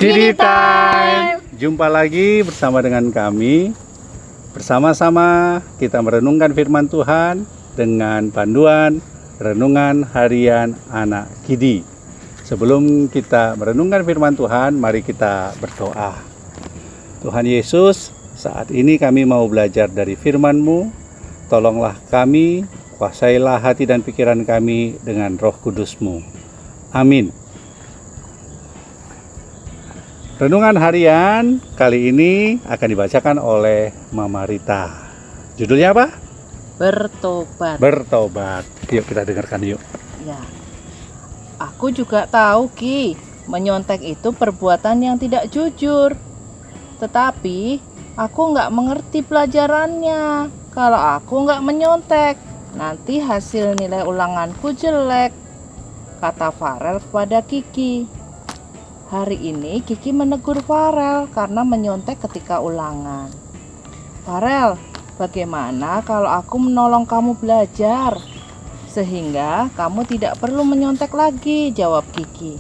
Kiddy Time. Jumpa lagi bersama dengan kami. Bersama-sama kita merenungkan firman Tuhan dengan panduan renungan harian anak Kiddy. Sebelum kita merenungkan firman Tuhan, mari kita berdoa. Tuhan Yesus, saat ini kami mau belajar dari firman-Mu. Tolonglah kami, kuasailah hati dan pikiran kami dengan Roh Kudus-Mu. Amin. Renungan harian kali ini akan dibacakan oleh Mama Rita. Judulnya apa? Bertobat. Bertobat. Yuk kita dengarkan yuk. Ya. Aku juga tahu, Ki, menyontek itu perbuatan yang tidak jujur. Tetapi aku nggak mengerti pelajarannya. Kalau aku nggak menyontek, nanti hasil nilai ulanganku jelek, kata Farel kepada Kiki. Hari ini Kiki menegur Farel karena menyontek ketika ulangan. Farel, bagaimana kalau aku menolong kamu belajar? Sehingga kamu tidak perlu menyontek lagi, jawab Kiki.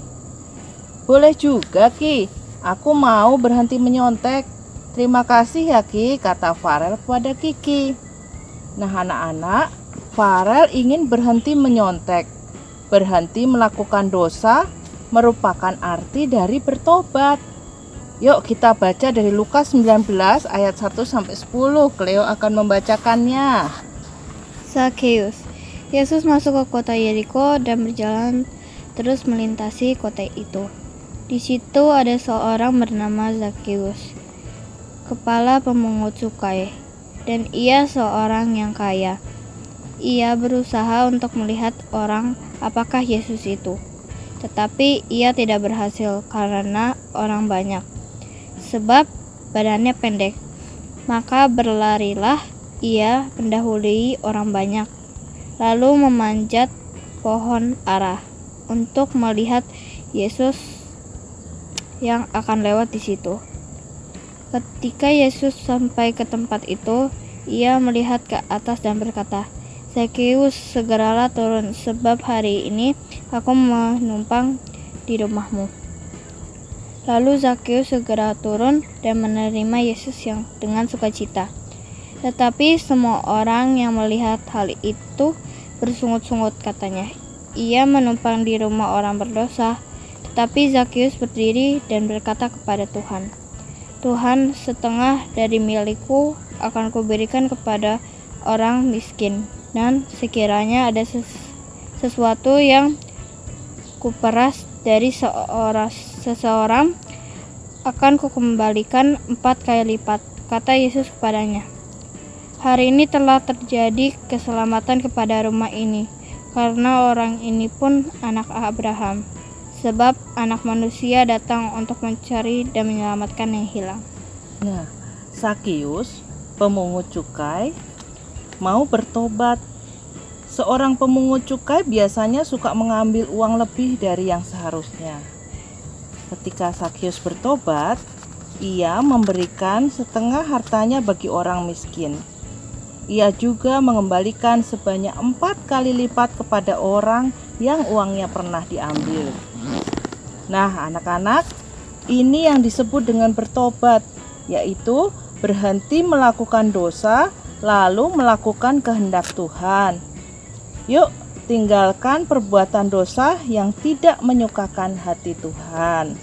Boleh juga, Ki. Aku mau berhenti menyontek. Terima kasih ya, Ki, kata Farel kepada Kiki. Nah, anak-anak, Farel ingin berhenti menyontek. Berhenti melakukan dosa merupakan arti dari bertobat. Yuk kita baca dari Lukas 19 ayat 1-10. Cleo akan membacakannya. Zakheus. Yesus masuk ke kota Yeriko dan berjalan terus melintasi kota itu. Di situ ada seorang bernama Zakheus, kepala pemungut cukai, dan ia seorang yang kaya. Ia berusaha untuk melihat orang apakah Yesus itu. Tetapi ia tidak berhasil karena orang banyak, sebab badannya pendek. Maka berlarilah ia mendahului orang banyak, lalu memanjat pohon ara untuk melihat Yesus yang akan lewat di situ. Ketika Yesus sampai ke tempat itu, ia melihat ke atas dan berkata, Zakheus, segeralah turun, sebab hari ini aku menumpang di rumahmu. Lalu Zakheus segera turun dan menerima Yesus yang dengan sukacita. Tetapi semua orang yang melihat hal itu bersungut-sungut, katanya, ia menumpang di rumah orang berdosa. Tetapi Zakheus berdiri dan berkata kepada Tuhan, Tuhan, setengah dari milikku akan kuberikan kepada orang miskin. Dan sekiranya ada sesuatu yang kuperas dari seseorang, akan kukembalikan 4 kali lipat, kata Yesus kepadanya. Hari ini telah terjadi keselamatan kepada rumah ini, karena orang ini pun anak Abraham, sebab anak manusia datang untuk mencari dan menyelamatkan yang hilang. Nah, Zakheus, pemungut cukai, mau bertobat. Seorang pemungut cukai biasanya suka mengambil uang lebih dari yang seharusnya. Ketika Zakheus bertobat, ia memberikan setengah hartanya bagi orang miskin. Ia juga mengembalikan sebanyak 4 kali lipat kepada orang yang uangnya pernah diambil. Nah, anak-anak, ini yang disebut dengan bertobat, yaitu berhenti melakukan dosa lalu melakukan kehendak Tuhan. Yuk, tinggalkan perbuatan dosa yang tidak menyukakan hati Tuhan.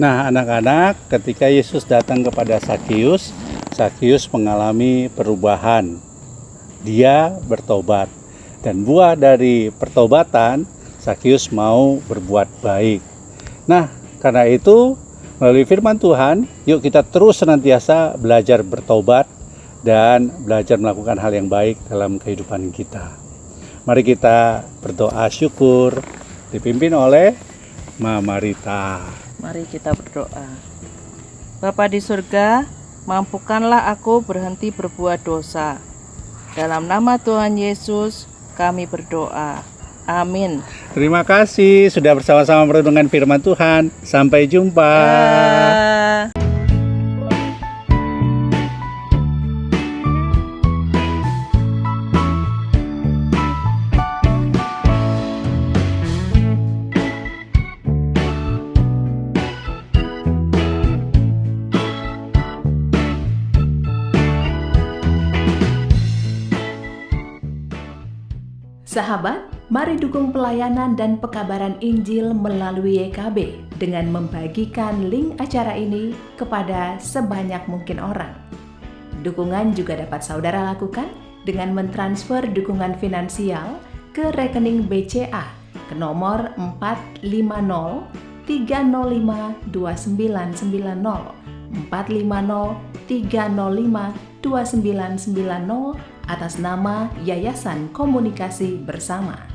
Nah, anak-anak, ketika Yesus datang kepada Zakheus, Zakheus mengalami perubahan. Dia bertobat. Dan buah dari pertobatan, Zakheus mau berbuat baik. Nah, karena itu, melalui firman Tuhan, yuk kita terus senantiasa belajar bertobat dan belajar melakukan hal yang baik dalam kehidupan kita. Mari kita berdoa syukur dipimpin oleh Mama Rita. Mari kita berdoa. Bapa di surga, mampukanlah aku berhenti berbuat dosa. Dalam nama Tuhan Yesus, kami berdoa. Amin. Terima kasih sudah bersama-sama merenungkan firman Tuhan. Sampai jumpa. Sahabat, mari dukung pelayanan dan pekabaran Injil melalui YKB dengan membagikan link acara ini kepada sebanyak mungkin orang. Dukungan juga dapat saudara lakukan dengan mentransfer dukungan finansial ke rekening BCA ke nomor 450 305 2990 450 305 2990 atas nama Yayasan Komunikasi Bersama.